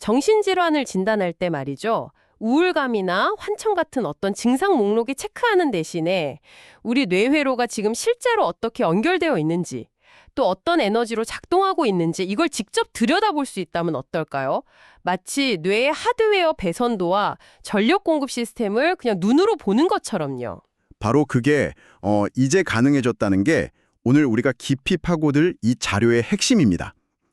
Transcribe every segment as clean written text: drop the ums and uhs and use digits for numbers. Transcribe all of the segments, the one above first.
정신질환을 진단할 때 말이죠. 우울감이나 환청 같은 어떤 증상 목록에 체크하는 대신에 우리 뇌회로가 지금 실제로 어떻게 연결되어 있는지, 또 어떤 에너지로 작동하고 있는지 이걸 직접 들여다볼 수 있다면 어떨까요? 마치 뇌의 하드웨어 배선도와 전력 공급 시스템을 그냥 눈으로 보는 것처럼요. 바로 그게 이제 가능해졌다는 게 오늘 우리가 깊이 파고들 이 자료의 핵심입니다.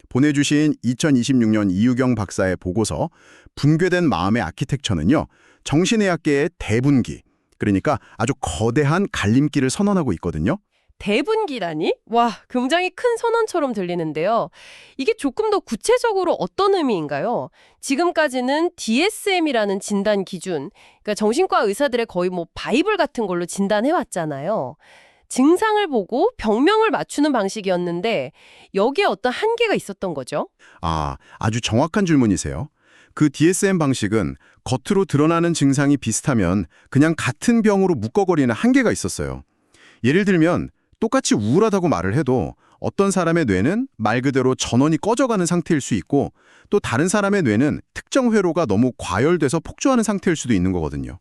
보내주신 2026년 이유경 박사의 보고서 붕괴된 마음의 아키텍처는요. 정신의학계의 대분기, 그러니까 아주 거대한 갈림길을 선언하고 있거든요. 대분기라니? 와, 굉장히 큰 선언처럼 들리는데요. 이게 조금 더 구체적으로 어떤 의미인가요? 지금까지는 DSM이라는 진단 기준, 그러니까 정신과 의사들의 거의 뭐 바이블 같은 걸로 진단해왔잖아요. 증상을 보고 병명을 맞추는 방식이었는데 여기에 어떤 한계가 있었던 거죠? 아주 정확한 질문이세요. 그 DSM 방식은 겉으로 드러나는 증상이 비슷하면 그냥 같은 병으로 묶어버리는 한계가 있었어요. 예를 들면 똑같이 우울하다고 말을 해도 어떤 사람의 뇌는 말 그대로 전원이 꺼져가는 상태일 수 있고 또 다른 사람의 뇌는 특정 회로가 너무 과열돼서 폭주하는 상태일 수도 있는 거거든요.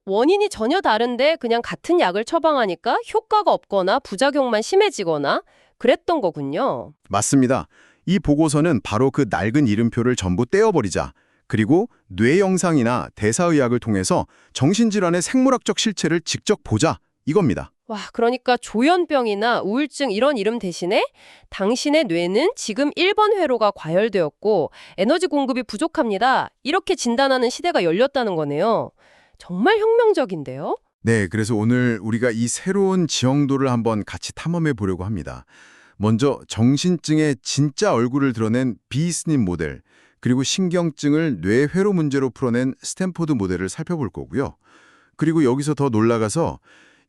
원인이 전혀 다른데 그냥 같은 약을 처방하니까 효과가 없거나 부작용만 심해지거나 그랬던 거군요. 맞습니다. 이 보고서는 바로 그 낡은 이름표를 전부 떼어버리자, 그리고 뇌 영상이나 대사의학을 통해서 정신질환의 생물학적 실체를 직접 보자, 이겁니다. 와, 그러니까 조현병이나 우울증 이런 이름 대신에 당신의 뇌는 지금 1번 회로가 과열되었고 에너지 공급이 부족합니다. 이렇게 진단하는 시대가 열렸다는 거네요. 정말 혁명적인데요? 네, 그래서 오늘 우리가 이 새로운 지형도를 한번 같이 탐험해 보려고 합니다. 먼저 정신증의 진짜 얼굴을 드러낸 비스님 모델, 그리고 신경증을 뇌회로 문제로 풀어낸 스탠포드 모델을 살펴볼 거고요. 그리고 여기서 더 놀라가서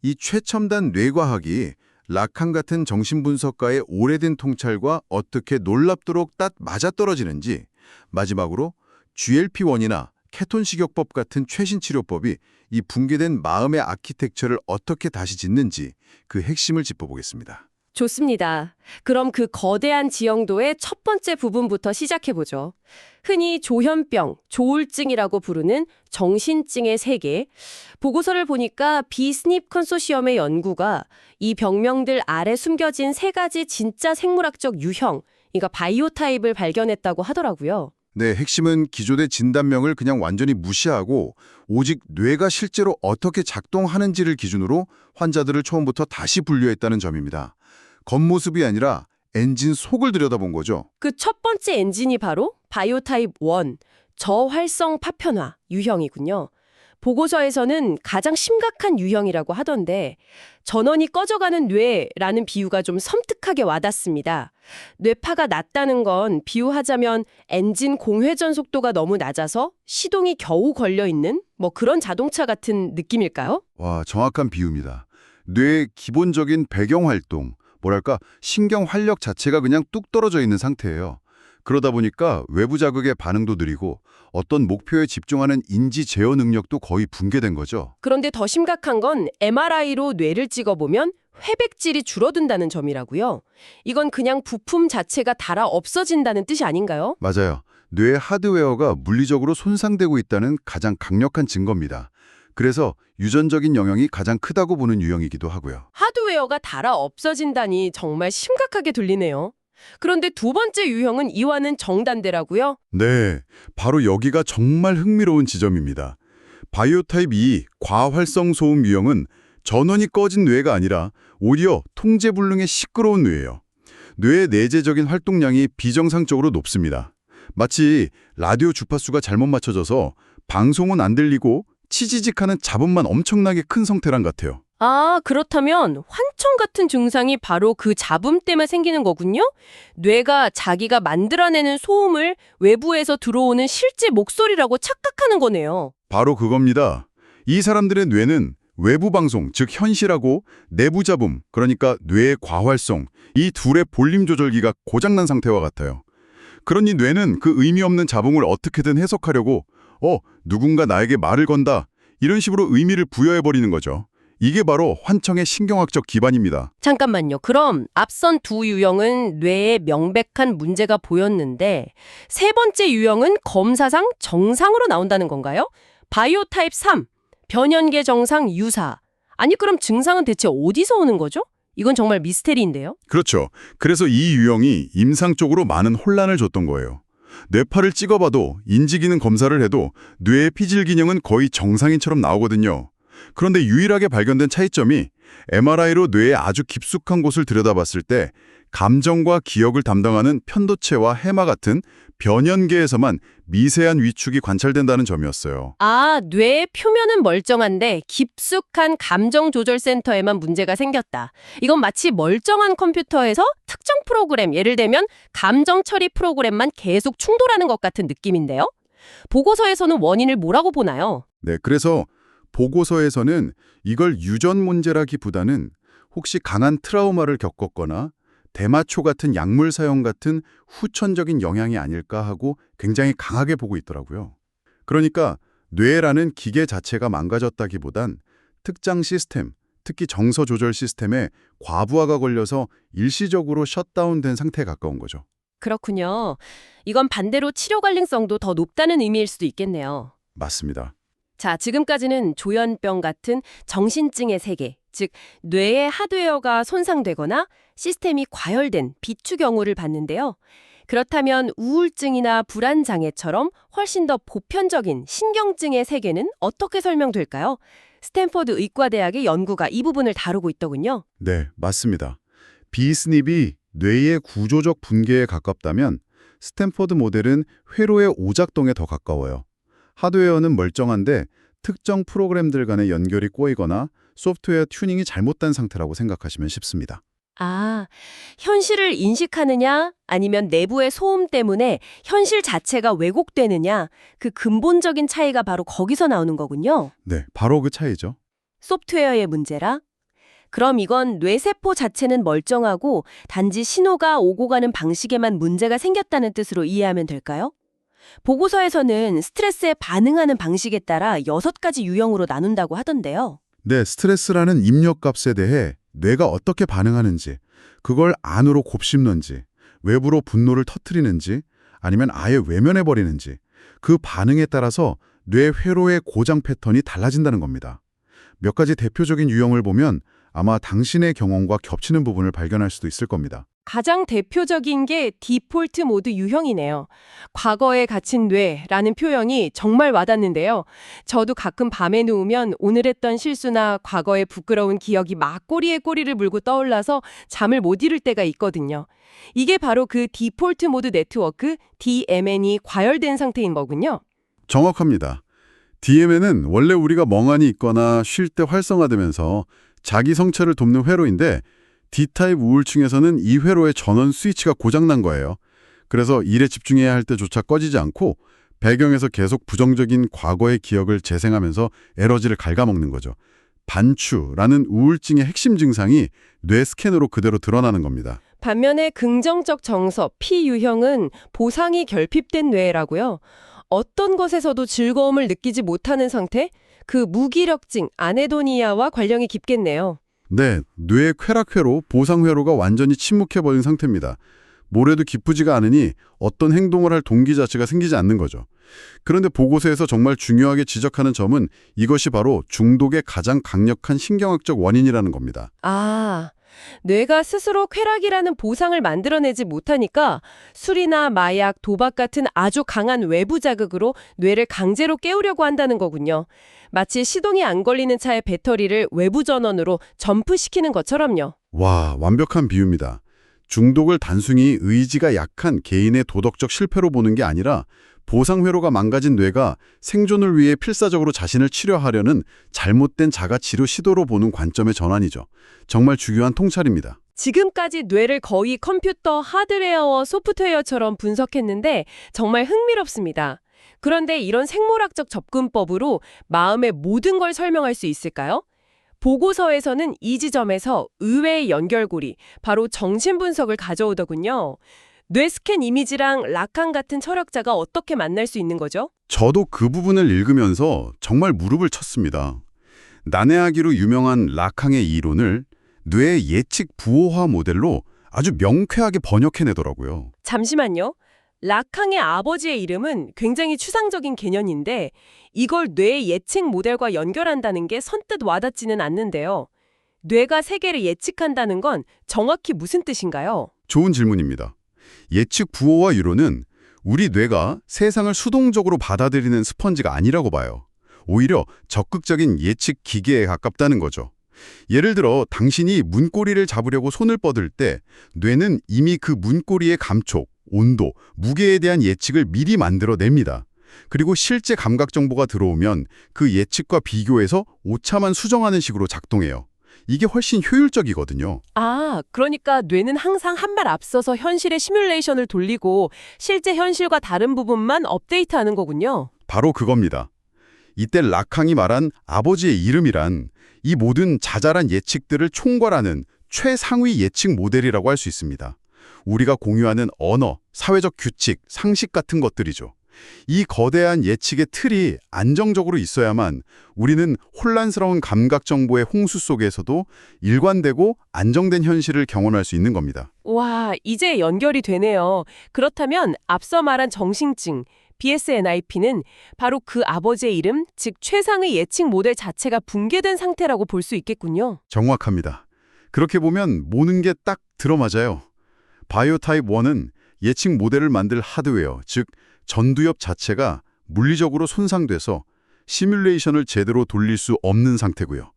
이 최첨단 뇌과학이 라칸 같은 정신분석가의 오래된 통찰과 어떻게 놀랍도록 딱 맞아떨어지는지, 마지막으로 GLP-1이나 케톤 식이요법 같은 최신 치료법이 이 붕괴된 마음의 아키텍처를 어떻게 다시 짓는지 그 핵심을 짚어보겠습니다. 좋습니다. 그럼 그 거대한 지형도의 첫 번째 부분부터 시작해보죠. 흔히 조현병, 조울증이라고 부르는 정신증의 세계. 보고서를 보니까 비스닙 컨소시엄의 연구가 이 병명들 아래 숨겨진 세 가지 진짜 생물학적 유형, 그러니까 바이오 타입을 발견했다고 하더라고요. 네, 핵심은 기존의 진단명을 그냥 완전히 무시하고 오직 뇌가 실제로 어떻게 작동하는지를 기준으로 환자들을 처음부터 다시 분류했다는 점입니다. 겉모습이 아니라 엔진 속을 들여다본 거죠. 그 첫 번째 엔진이 바로 바이오 타입 1, 저활성 파편화 유형이군요. 보고서에서는 가장 심각한 유형이라고 하던데 전원이 꺼져가는 뇌라는 비유가 좀 섬뜩하게 와닿습니다. 뇌파가 낮다는 건 비유하자면 엔진 공회전 속도가 너무 낮아서 시동이 겨우 걸려있는 뭐 그런 자동차 같은 느낌일까요? 와, 정확한 비유입니다. 뇌의 기본적인 배경활동, 뭐랄까 신경 활력 자체가 그냥 뚝 떨어져 있는 상태예요. 그러다 보니까 외부 자극의 반응도 느리고 어떤 목표에 집중하는 인지 제어 능력도 거의 붕괴된 거죠. 그런데 더 심각한 건 MRI로 뇌를 찍어보면 회백질이 줄어든다는 점이라고요. 이건 그냥 부품 자체가 닳아 없어진다는 뜻이 아닌가요? 맞아요. 뇌의 하드웨어가 물리적으로 손상되고 있다는 가장 강력한 증거입니다. 그래서 유전적인 영향이 가장 크다고 보는 유형이기도 하고요. 하드웨어가 닳아 없어진다니 정말 심각하게 들리네요. 그런데 두 번째 유형은 이와는 정반대라고요? 네, 바로 여기가 정말 흥미로운 지점입니다. 바이오 타입 2 과활성 소음 유형은 전원이 꺼진 뇌가 아니라 오히려 통제불능의 시끄러운 뇌예요. 뇌의 내재적인 활동량이 비정상적으로 높습니다. 마치 라디오 주파수가 잘못 맞춰져서 방송은 안 들리고 치지직하는 잡음만 엄청나게 큰 성태랑 같아요. 그렇다면 환청 같은 증상이 바로 그 잡음 때문에 생기는 거군요? 뇌가 자기가 만들어내는 소음을 외부에서 들어오는 실제 목소리라고 착각하는 거네요. 바로 그겁니다. 이 사람들의 뇌는 외부 방송, 즉 현실하고 내부 잡음, 그러니까 뇌의 과활성, 이 둘의 볼륨 조절기가 고장난 상태와 같아요. 그러니 뇌는 그 의미 없는 잡음을 어떻게든 해석하려고 누군가 나에게 말을 건다, 이런 식으로 의미를 부여해버리는 거죠. 이게 바로 환청의 신경학적 기반입니다. 잠깐만요. 그럼 앞선 두 유형은 뇌에 명백한 문제가 보였는데 세 번째 유형은 검사상 정상으로 나온다는 건가요? 바이오 타입 3, 변연계 정상 유사. 아니 그럼 증상은 대체 어디서 오는 거죠? 이건 정말 미스테리인데요. 그렇죠. 그래서 이 유형이 임상적으로 많은 혼란을 줬던 거예요. 뇌파를 찍어봐도 인지기능 검사를 해도 뇌의 피질 기능은 거의 정상인처럼 나오거든요. 그런데 유일하게 발견된 차이점이 MRI로 뇌의 아주 깊숙한 곳을 들여다봤을 때 감정과 기억을 담당하는 편도체와 해마 같은 변연계에서만 미세한 위축이 관찰된다는 점이었어요. 아, 뇌의 표면은 멀쩡한데 깊숙한 감정 조절 센터에만 문제가 생겼다. 이건 마치 멀쩡한 컴퓨터에서 특정 프로그램, 예를 들면 감정 처리 프로그램만 계속 충돌하는 것 같은 느낌인데요. 보고서에서는 원인을 뭐라고 보나요? 네, 그래서 보고서에서는 이걸 유전 문제라기보다는 혹시 강한 트라우마를 겪었거나 대마초 같은 약물 사용 같은 후천적인 영향이 아닐까 하고 굉장히 강하게 보고 있더라고요. 그러니까 뇌라는 기계 자체가 망가졌다기보단 특정 시스템, 특히 정서 조절 시스템에 과부하가 걸려서 일시적으로 셧다운된 상태에 가까운 거죠. 그렇군요. 이건 반대로 치료 관련성도 더 높다는 의미일 수도 있겠네요. 맞습니다. 자, 지금까지는 조현병 같은 정신증의 세계, 즉 뇌의 하드웨어가 손상되거나 시스템이 과열된 비추 경우를 봤는데요. 그렇다면 우울증이나 불안장애처럼 훨씬 더 보편적인 신경증의 세계는 어떻게 설명될까요? 스탠퍼드 의과대학의 연구가 이 부분을 다루고 있더군요. 네, 맞습니다. 비스닙이 뇌의 구조적 붕괴에 가깝다면 스탠퍼드 모델은 회로의 오작동에 더 가까워요. 하드웨어는 멀쩡한데 특정 프로그램들 간의 연결이 꼬이거나 소프트웨어 튜닝이 잘못된 상태라고 생각하시면 쉽습니다. 아, 현실을 인식하느냐 아니면 내부의 소음 때문에 현실 자체가 왜곡되느냐 그 근본적인 차이가 바로 거기서 나오는 거군요. 네, 바로 그 차이죠. 소프트웨어의 문제라? 그럼 이건 뇌세포 자체는 멀쩡하고 단지 신호가 오고 가는 방식에만 문제가 생겼다는 뜻으로 이해하면 될까요? 보고서에서는 스트레스에 반응하는 방식에 따라 6가지 유형으로 나눈다고 하던데요. 네, 스트레스라는 입력값에 대해 뇌가 어떻게 반응하는지, 그걸 안으로 곱씹는지, 외부로 분노를 터뜨리는지, 아니면 아예 외면해버리는지, 그 반응에 따라서 뇌 회로의 고장 패턴이 달라진다는 겁니다. 몇 가지 대표적인 유형을 보면 아마 당신의 경험과 겹치는 부분을 발견할 수도 있을 겁니다. 가장 대표적인 게 디폴트 모드 유형이네요. 과거에 갇힌 뇌라는 표현이 정말 와닿는데요. 저도 가끔 밤에 누우면 오늘 했던 실수나 과거의 부끄러운 기억이 막 꼬리에 꼬리를 물고 떠올라서 잠을 못 이룰 때가 있거든요. 이게 바로 그 디폴트 모드 네트워크, DMN이 과열된 상태인 거군요. 정확합니다. DMN은 원래 우리가 멍하니 있거나 쉴 때 활성화되면서 자기 성찰을 돕는 회로인데 D타입 우울증에서는 이 회로의 전원 스위치가 고장난 거예요. 그래서 일에 집중해야 할 때조차 꺼지지 않고 배경에서 계속 부정적인 과거의 기억을 재생하면서 에너지를 갉아먹는 거죠. 반추라는 우울증의 핵심 증상이 뇌 스캔으로 그대로 드러나는 겁니다. 반면에 긍정적 정서, P유형은 보상이 결핍된 뇌라고요. 어떤 것에서도 즐거움을 느끼지 못하는 상태? 그 무기력증, 아네도니아와 관련이 깊겠네요. 네, 뇌의 쾌락회로, 보상회로가 완전히 침묵해버린 상태입니다. 뭐래도 기쁘지가 않으니 어떤 행동을 할 동기 자체가 생기지 않는 거죠. 그런데 보고서에서 정말 중요하게 지적하는 점은 이것이 바로 중독의 가장 강력한 신경학적 원인이라는 겁니다. 아, 뇌가 스스로 쾌락이라는 보상을 만들어내지 못하니까 술이나 마약, 도박 같은 아주 강한 외부 자극으로 뇌를 강제로 깨우려고 한다는 거군요. 마치 시동이 안 걸리는 차의 배터리를 외부 전원으로 점프시키는 것처럼요. 와, 완벽한 비유입니다. 중독을 단순히 의지가 약한 개인의 도덕적 실패로 보는 게 아니라 보상회로가 망가진 뇌가 생존을 위해 필사적으로 자신을 치료하려는 잘못된 자가치료 시도로 보는 관점의 전환이죠. 정말 중요한 통찰입니다. 지금까지 뇌를 거의 컴퓨터 하드웨어와 소프트웨어처럼 분석했는데 정말 흥미롭습니다. 그런데 이런 생물학적 접근법으로 마음의 모든 걸 설명할 수 있을까요? 보고서에서는 이 지점에서 의외의 연결고리, 바로 정신분석을 가져오더군요. 뇌스캔 이미지랑 라칸 같은 철학자가 어떻게 만날 수 있는 거죠? 저도 그 부분을 읽으면서 정말 무릎을 쳤습니다. 난해하기로 유명한 라캉의 이론을 뇌의 예측 부호화 모델로 아주 명쾌하게 번역해내더라고요. 잠시만요. 라캉의 아버지의 이름은 굉장히 추상적인 개념인데 이걸 뇌의 예측 모델과 연결한다는 게 선뜻 와닿지는 않는데요. 뇌가 세계를 예측한다는 건 정확히 무슨 뜻인가요? 좋은 질문입니다. 예측 부호화 이론은 우리 뇌가 세상을 수동적으로 받아들이는 스펀지가 아니라고 봐요. 오히려 적극적인 예측 기계에 가깝다는 거죠. 예를 들어 당신이 문고리를 잡으려고 손을 뻗을 때 뇌는 이미 그 문고리의 감촉, 온도, 무게에 대한 예측을 미리 만들어냅니다. 그리고 실제 감각 정보가 들어오면 그 예측과 비교해서 오차만 수정하는 식으로 작동해요. 이게 훨씬 효율적이거든요. 아, 그러니까 뇌는 항상 한 발 앞서서 현실의 시뮬레이션을 돌리고 실제 현실과 다른 부분만 업데이트하는 거군요. 바로 그겁니다. 이때 라캉이 말한 아버지의 이름이란 이 모든 자잘한 예측들을 총괄하는 최상위 예측 모델이라고 할 수 있습니다. 우리가 공유하는 언어, 사회적 규칙, 상식 같은 것들이죠. 이 거대한 예측의 틀이 안정적으로 있어야만 우리는 혼란스러운 감각 정보의 홍수 속에서도 일관되고 안정된 현실을 경험할 수 있는 겁니다. 와, 이제 연결이 되네요. 그렇다면 앞서 말한 정신증, BSNIP는 바로 그 아버지의 이름, 즉 최상의 예측 모델 자체가 붕괴된 상태라고 볼 수 있겠군요. 정확합니다. 그렇게 보면 모든 게 딱 들어맞아요. 바이오 타입 1은 예측 모델을 만들 하드웨어, 즉 전두엽 자체가 물리적으로 손상돼서 시뮬레이션을 제대로 돌릴 수 없는 상태고요.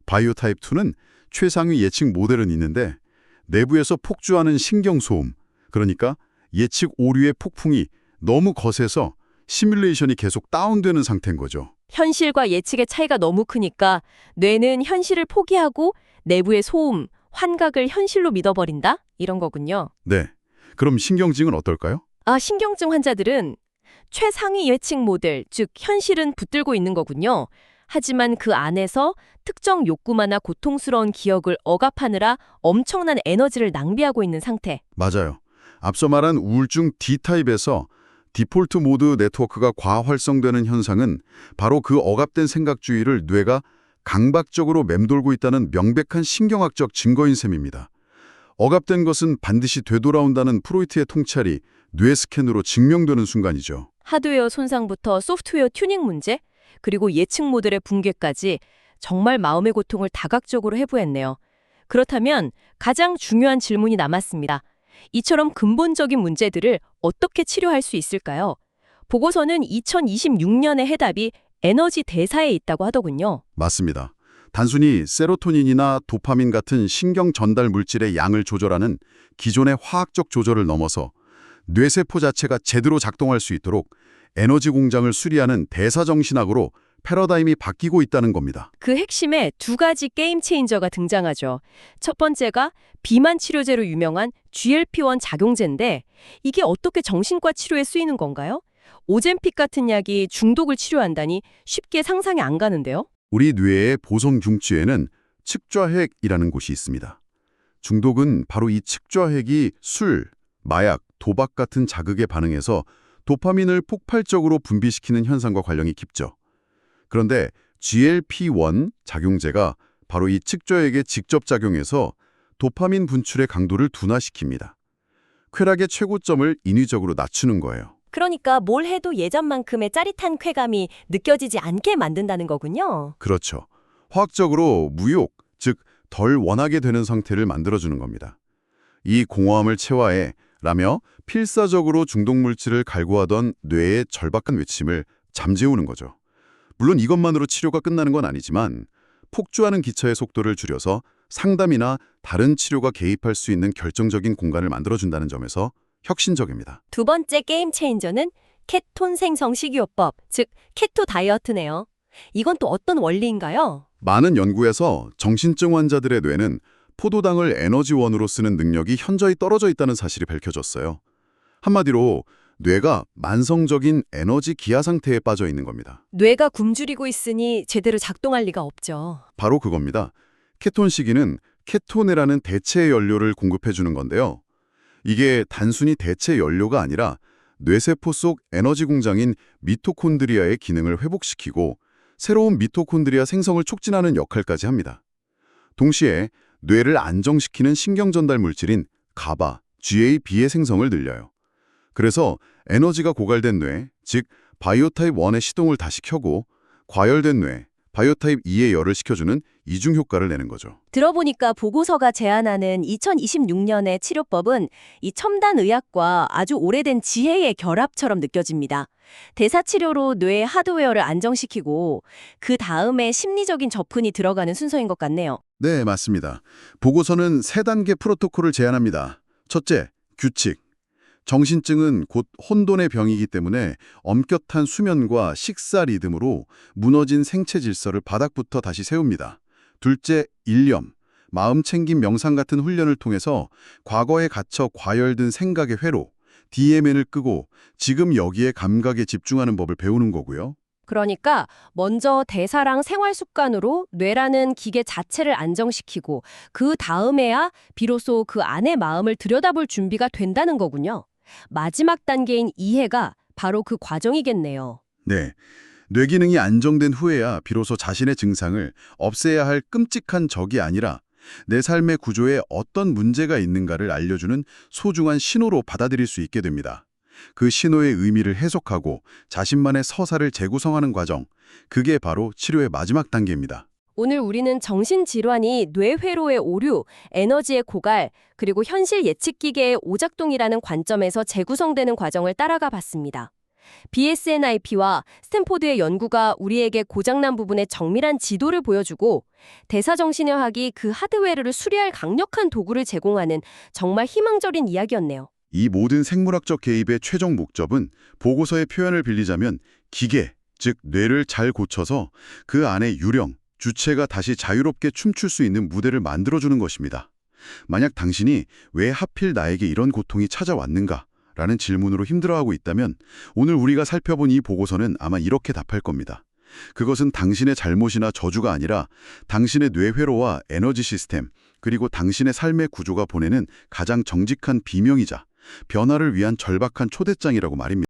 바이오 타입 2는 최상위 예측 모델은 있는데 내부에서 폭주하는 신경소음, 그러니까 예측 오류의 폭풍이 너무 거세서 시뮬레이션이 계속 다운되는 상태인 거죠. 현실과 예측의 차이가 너무 크니까 뇌는 현실을 포기하고 내부의 소음, 환각을 현실로 믿어버린다? 이런 거군요. 네. 그럼 신경증은 어떨까요? 신경증 환자들은 최상위 예측 모델, 즉 현실은 붙들고 있는 거군요. 하지만 그 안에서 특정 욕구만화 고통스러운 기억을 억압하느라 엄청난 에너지를 낭비하고 있는 상태. 맞아요. 앞서 말한 우울증 D타입에서 디폴트 모드 네트워크가 과활성되는 현상은 바로 그 억압된 생각주의를 뇌가 강박적으로 맴돌고 있다는 명백한 신경학적 증거인 셈입니다. 억압된 것은 반드시 되돌아온다는 프로이트의 통찰이 뇌 스캔으로 증명되는 순간이죠. 하드웨어 손상부터 소프트웨어 튜닝 문제, 그리고 예측 모델의 붕괴까지 정말 마음의 고통을 다각적으로 해부했네요. 그렇다면 가장 중요한 질문이 남았습니다. 이처럼 근본적인 문제들을 어떻게 치료할 수 있을까요? 보고서는 2026년의 해답이 에너지 대사에 있다고 하더군요. 맞습니다. 단순히 세로토닌이나 도파민 같은 신경 전달 물질의 양을 조절하는 기존의 화학적 조절을 넘어서 뇌세포 자체가 제대로 작동할 수 있도록 에너지 공장을 수리하는 대사정신학으로 패러다임이 바뀌고 있다는 겁니다. 그 핵심에 두 가지 게임 체인저가 등장하죠. 첫 번째가 비만 치료제로 유명한 GLP-1 작용제인데 이게 어떻게 정신과 치료에 쓰이는 건가요? 오젬픽 같은 약이 중독을 치료한다니 쉽게 상상이 안 가는데요. 우리 뇌의 보성중추에는 측좌핵이라는 곳이 있습니다. 중독은 바로 이 측좌핵이 술, 마약, 도박 같은 자극에 반응해서 도파민을 폭발적으로 분비시키는 현상과 관련이 깊죠. 그런데 GLP-1 작용제가 바로 이 측좌핵에 직접 작용해서 도파민 분출의 강도를 둔화시킵니다. 쾌락의 최고점을 인위적으로 낮추는 거예요. 그러니까 뭘 해도 예전만큼의 짜릿한 쾌감이 느껴지지 않게 만든다는 거군요. 그렇죠. 화학적으로 무욕, 즉 덜 원하게 되는 상태를 만들어주는 겁니다. 이 공허함을 체화해 라며 필사적으로 중독물질을 갈구하던 뇌의 절박한 외침을 잠재우는 거죠. 물론 이것만으로 치료가 끝나는 건 아니지만 폭주하는 기차의 속도를 줄여서 상담이나 다른 치료가 개입할 수 있는 결정적인 공간을 만들어준다는 점에서 혁신적입니다. 두 번째 게임 체인저는 케톤 생성 식이요법, 즉 케토 다이어트네요. 이건 또 어떤 원리인가요? 많은 연구에서 정신증 환자들의 뇌는 포도당을 에너지원으로 쓰는 능력이 현저히 떨어져 있다는 사실이 밝혀졌어요. 한마디로 뇌가 만성적인 에너지 기하 상태에 빠져 있는 겁니다. 뇌가 굶주리고 있으니 제대로 작동할 리가 없죠. 바로 그겁니다. 케톤 시기는 케토네라는 대체 연료를 공급해주는 건데요. 이게 단순히 대체 연료가 아니라 뇌세포 속 에너지 공장인 미토콘드리아의 기능을 회복시키고 새로운 미토콘드리아 생성을 촉진하는 역할까지 합니다. 동시에 뇌를 안정시키는 신경 전달 물질인 가바, GAB의 생성을 늘려요. 그래서 에너지가 고갈된 뇌, 즉 바이오타입 1의 시동을 다시 켜고 과열된 뇌, 바이오타입 2의 열을 식혀주는 이중 효과를 내는 거죠. 들어보니까 보고서가 제안하는 2026년의 치료법은 이 첨단 의학과 아주 오래된 지혜의 결합처럼 느껴집니다. 대사치료로 뇌의 하드웨어를 안정시키고 그 다음에 심리적인 접근이 들어가는 순서인 것 같네요. 네, 맞습니다. 보고서는 3단계 프로토콜을 제안합니다. 첫째, 규칙. 정신증은 곧 혼돈의 병이기 때문에 엄격한 수면과 식사 리듬으로 무너진 생체 질서를 바닥부터 다시 세웁니다. 둘째, 일념. 마음 챙김 명상 같은 훈련을 통해서 과거에 갇혀 과열된 생각의 회로, DMN을 끄고 지금 여기에 감각에 집중하는 법을 배우는 거고요. 그러니까 먼저 대사랑 생활 습관으로 뇌라는 기계 자체를 안정시키고 그 다음에야 비로소 그 안의 마음을 들여다볼 준비가 된다는 거군요. 마지막 단계인 이해가 바로 그 과정이겠네요. 네. 뇌 기능이 안정된 후에야 비로소 자신의 증상을 없애야 할 끔찍한 적이 아니라 내 삶의 구조에 어떤 문제가 있는가를 알려주는 소중한 신호로 받아들일 수 있게 됩니다. 그 신호의 의미를 해석하고 자신만의 서사를 재구성하는 과정, 그게 바로 치료의 마지막 단계입니다. 오늘 우리는 정신질환이 뇌회로의 오류, 에너지의 고갈, 그리고 현실 예측기계의 오작동이라는 관점에서 재구성되는 과정을 따라가 봤습니다. BSNIP와 스탠포드의 연구가 우리에게 고장난 부분의 정밀한 지도를 보여주고 대사정신의학이 그 하드웨어를 수리할 강력한 도구를 제공하는 정말 희망적인 이야기였네요. 이 모든 생물학적 개입의 최종 목적은 보고서의 표현을 빌리자면 기계, 즉 뇌를 잘 고쳐서 그 안에 유령, 주체가 다시 자유롭게 춤출 수 있는 무대를 만들어주는 것입니다. 만약 당신이 왜 하필 나에게 이런 고통이 찾아왔는가? 라는 질문으로 힘들어하고 있다면 오늘 우리가 살펴본 이 보고서는 아마 이렇게 답할 겁니다. 그것은 당신의 잘못이나 저주가 아니라 당신의 뇌회로와 에너지 시스템, 그리고 당신의 삶의 구조가 보내는 가장 정직한 비명이자 변화를 위한 절박한 초대장이라고 말입니다.